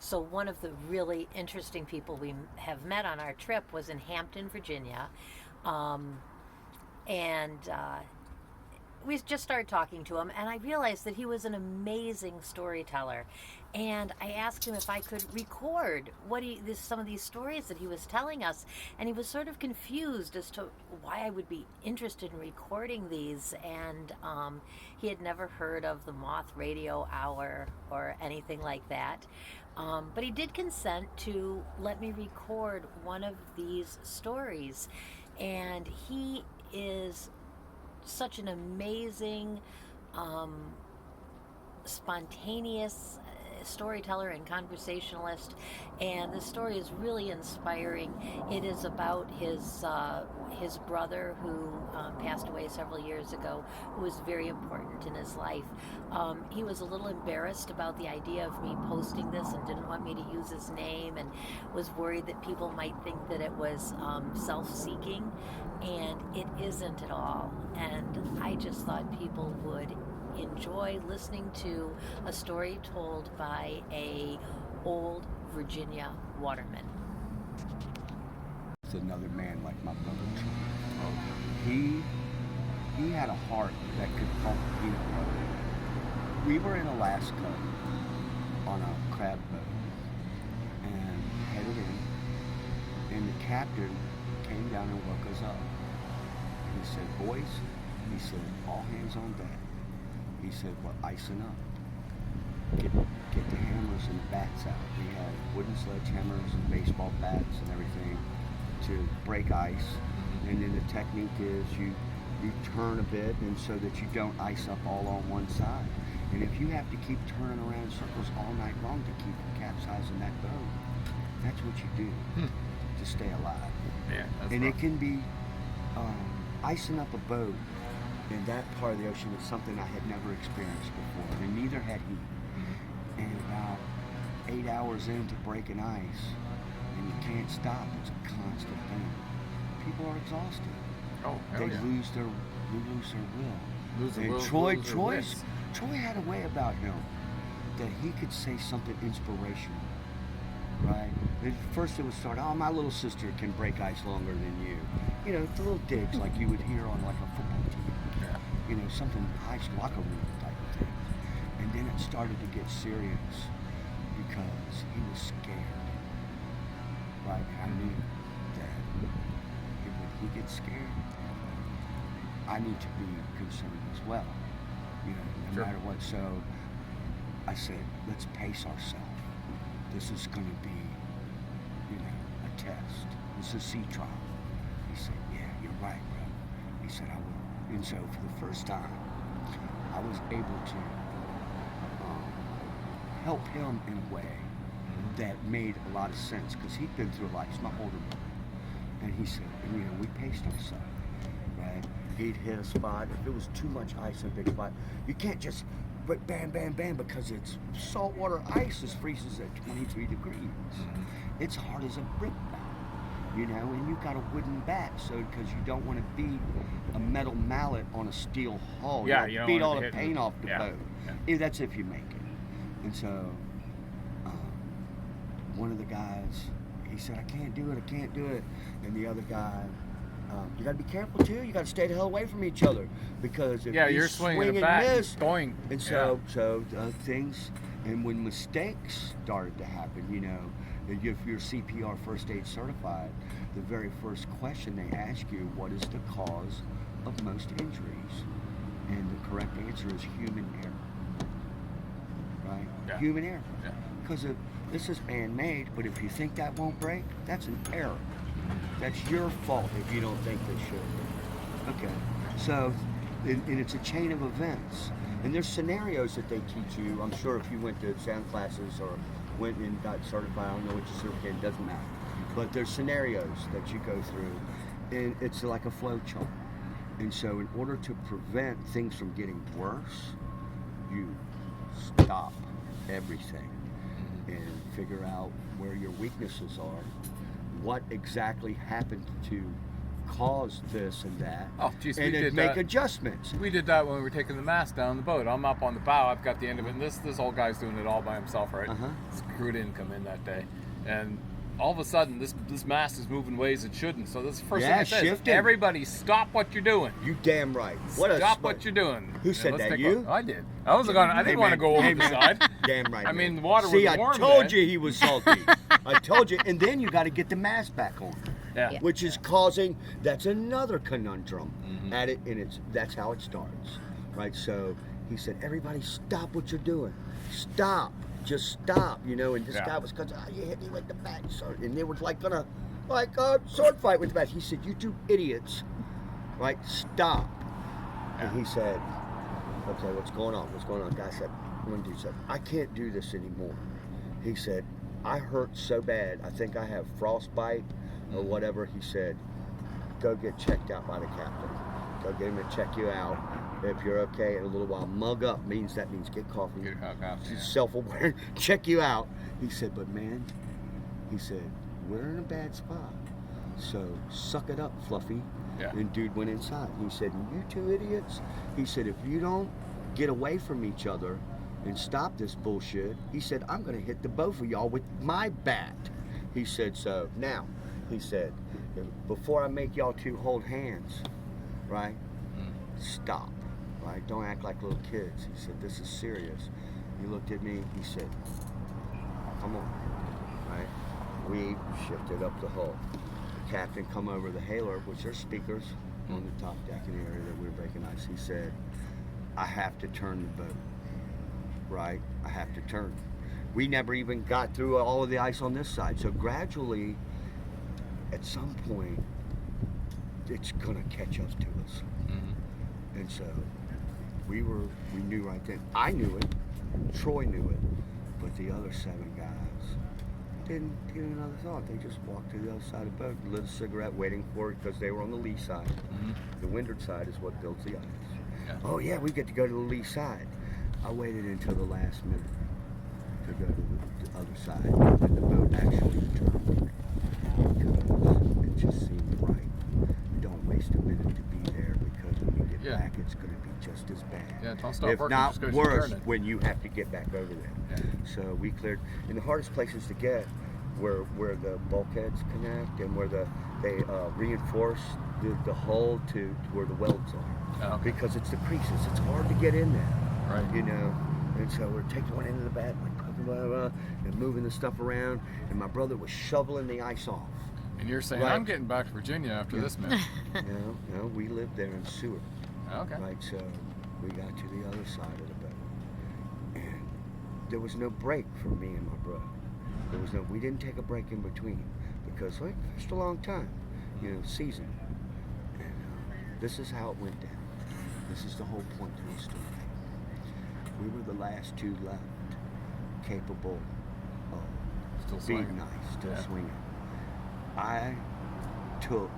So one of the really interesting people we have met on our trip was in Hampton, Virginia. Um, and we just started talking to him, and I realized that he was an amazing storyteller. And I asked him if I could record some of these stories that he was telling us, and he was sort of confused as to why I would be interested in recording these. And he had never heard of the Moth Radio Hour or anything like that. But he did consent to let me record one of these stories, and he is such an amazing, spontaneous storyteller and conversationalist, and the story is really inspiring. It is about his brother who passed away several years ago, who was very important in his life. He was a little embarrassed about the idea of me posting this and didn't want me to use his name, and was worried that people might think that it was self-seeking, and it isn't at all. And I just thought people would enjoy listening to a story told by a old Virginia waterman. It's another man like my brother. He had a heart that could help people. We were in Alaska on a crab boat and headed in, and the captain came down and woke us up. He said, "Boys," he said, "all hands on deck." He said, "We're icing up. Get the hammers and bats out." We had wooden sledgehammers and baseball bats and everything to break ice. And then the technique is you turn a bit, and so that you don't ice up all on one side. And if you have to keep turning around in circles all night long to keep from capsizing that boat, that's what you do to stay alive. Yeah, and rough. It can be icing up a boat in that part of the ocean is something I had never experienced before, and neither had he. And about 8 hours into breaking ice, and you can't stop, it's a constant thing. People are exhausted. Oh, hell they yeah. lose their will. Lose their and will. Troy had a way about him that he could say something inspirational, right? At first it would start, "Oh, my little sister can break ice longer than you." You know, the little digs like you would hear on like a football team. Yeah. You know, something high locker room type of thing. And then it started to get serious because he was scared. Right? I knew that when he gets scared, I need to be concerned as well. You know, no matter what. So I said, let's pace ourselves. This is going to be, you know, a test. This is a sea trial. He said, "Yeah, you're right, bro." He said, "I will." And so for the first time, I was able to help him in a way that made a lot of sense, because he'd been through a lot. He's my older brother. And he said, you know, we paced ourselves, right? He'd hit a spot. If it was too much ice in a big spot, you can't just bam, bam, bam, because it's saltwater ice that freezes at 23 degrees. It's hard as a brick bat, you know, and you've got a wooden bat, so because you don't want to beat a metal mallet on a steel hull. Yeah, you don't beat all want the to paint off the yeah. boat. Yeah. Yeah, that's if you make it. And so one of the guys, he said, I can't do it. And the other guy, you got to be careful too. You got to stay the hell away from each other, because if you're swinging and back, miss, going, and so things. And when mistakes started to happen, you know, if you're CPR first aid certified, the very first question they ask you, what is the cause of most injuries? And the correct answer is human error. Right? Yeah. Human error. Yeah. Because this is man-made, but if you think that won't break, that's an error. That's your fault if you don't think they should. Okay. So, and it's a chain of events. And there's scenarios that they teach you. I'm sure if you went to sound classes or went and got certified, I don't know what you certificated, it doesn't matter. But there's scenarios that you go through, and it's like a flow chart. And so in order to prevent things from getting worse, you stop everything and figure out where your weaknesses are, what exactly happened to cause this and that. Oh, geez, we and did make that. adjustments. We did that when we were taking the mast down the boat. I'm up on the bow. I've got the end of it. And this old guy's doing it all by himself, right? This crew didn't come in that day. And all of a sudden, this mast is moving ways it shouldn't. So this is the first thing I said. shifting. Everybody stop what you're doing. You damn right. Stop what you're doing. Who said Let's that? take You? I did. I didn't want to go over the side. Damn right. I mean, man. the water was See, warm. I told then. you he was salty. I told you. And then you got to get the mast back on. Yeah. Which is causing, that's another conundrum at it, and that's how it starts, right? So he said, everybody stop what you're doing. Stop. Just stop, and this guy was because you hit me with the bat, and they were like gonna sword fight with the bat. He said, you two idiots, right? Stop. And he said, okay, what's going on? Guy said, one dude said, I can't do this anymore. He said, I hurt so bad, I think I have frostbite or whatever. He said, go get checked out by the captain. Go get him to check you out. If you're okay in a little while, mug up means get coffee. Self-aware, check you out. He said, but man, he said, we're in a bad spot. So suck it up, Fluffy. Yeah. And dude went inside. He said, you two idiots. He said, if you don't get away from each other and stop this bullshit, he said, I'm gonna hit the both of y'all with my bat. He said, so now, he said, before I make y'all two hold hands, right? Stop, right? Don't act like little kids. He said, this is serious. He looked at me, he said, come on, right? We shifted up the hull. The captain come over the hailer, which are speakers on the top deck in the area that we were breaking ice. He said, I have to turn the boat, right? I have to turn. We never even got through all of the ice on this side. So gradually, at some point, it's gonna catch up to us. And so we knew right then. I knew it, Troy knew it, but the other 7 guys didn't give it another thought. They just walked to the other side of the boat, lit a cigarette, waiting for it because they were on the lee side. The windward side is what builds the ice. Yeah. Oh yeah, we get to go to the lee side. I waited until the last minute to go to the other side, and the boat actually turned because it just seemed right. Don't waste a minute to be there because when we get back, it's going to be just as bad. Yeah, don't stop if working. not Just go worse, turn it. when you have to get back over there. Yeah. So we cleared, and the hardest places to get where the bulkheads connect and where they reinforce the hull to where the welds are. Oh, okay. Because it's the creases. It's hard to get in there. Right. And so we're taking one into the bat, and moving the stuff around, and my brother was shoveling the ice off. And you're saying, Right. I'm getting back to Virginia after this man. No, we lived there in Seward. Okay. Right, so we got to the other side of the boat, and there was no break for me and my brother. We didn't take a break in between because it's a long time, season. And this is how it went down. This is the whole point of the story. We were the last 2 left, capable of Still being swinging. nice, still Yeah. swinging. I took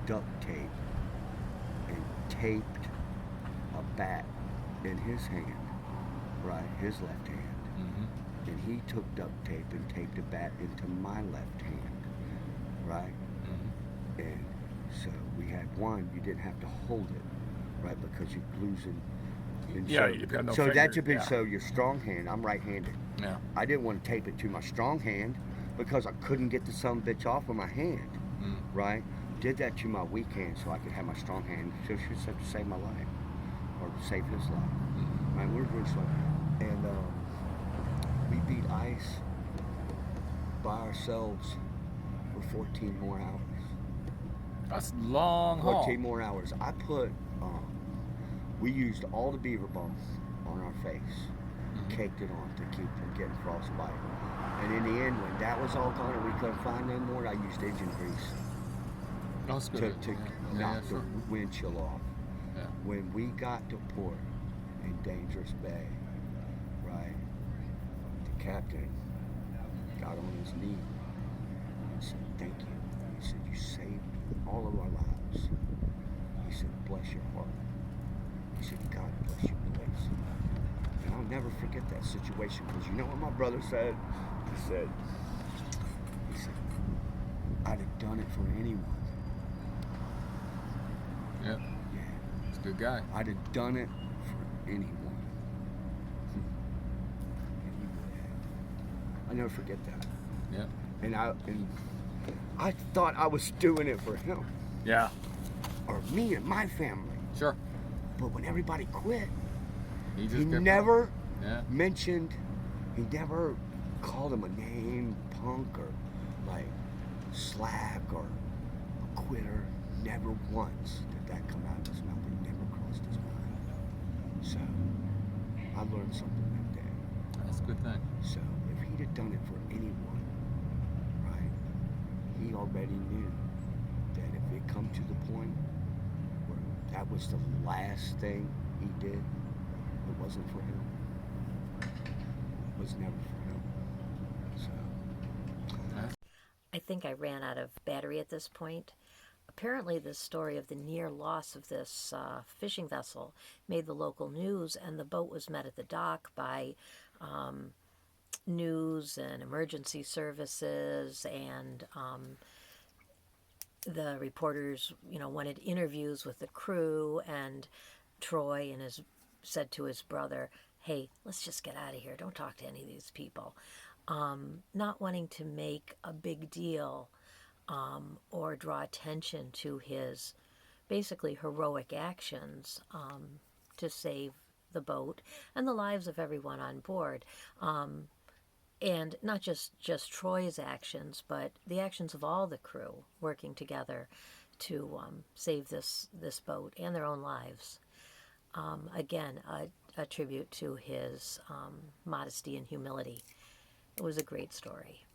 duct tape and taped a bat in his hand, right, his left hand. And he took duct tape and taped a bat into my left hand, right? And so we had one, you didn't have to hold it, right, because you're losing. And Yeah, you've got no so finger, that's a bit, yeah. so your strong hand, I'm right-handed. Yeah. I didn't want to tape it to my strong hand because I couldn't get the son of a bitch off with my hand, right? Did that to my weak hand so I could have my strong hand. So she said to save my life or save his life. Right? We were doing so, and we beat ice by ourselves for 14 more hours. That's long haul. 14 more hours. I put, we used all the beaver balm on our face, caked it on to keep from getting frostbite. And in the end, when that was all gone and we couldn't find no more, I used engine grease Oh, that's to good. knock sure. the wind chill off. Yeah. When we got to port in Dangerous Bay, right, the captain got on his knee and said, thank you. He said, you saved all of our lives. He said, bless your heart. He said, God bless you, boys. And I'll never forget that situation because you know what my brother said? He said, I'd have done it for anyone. Yeah. Yeah. He's a good guy. I'd have done it for anyone. And he would have. I'll never forget that. Yeah. And I thought I was doing it for him Yeah. or me and my family. Sure. But when everybody quit, He just he kept never Yeah. mentioned, he never called him a name, punk, or like slack or a quitter. Never once did that come out of his mouth. It never crossed his mind. So I learned something that day. That's a good thing. So if he'd have done it for anyone, right, he already knew that if it come to the point where that was the last thing he did, it wasn't for him. It was never for him. So I think I ran out of battery at this point. Apparently, this story of the near loss of this fishing vessel made the local news, and the boat was met at the dock by news and emergency services, and the reporters, wanted interviews with the crew, and Troy said to his brother, "Hey, let's just get out of here. Don't talk to any of these people." Not wanting to make a big deal or draw attention to his basically heroic actions to save the boat and the lives of everyone on board. And not just Troy's actions, but the actions of all the crew working together to save this boat and their own lives. Again, a tribute to his modesty and humility. It was a great story.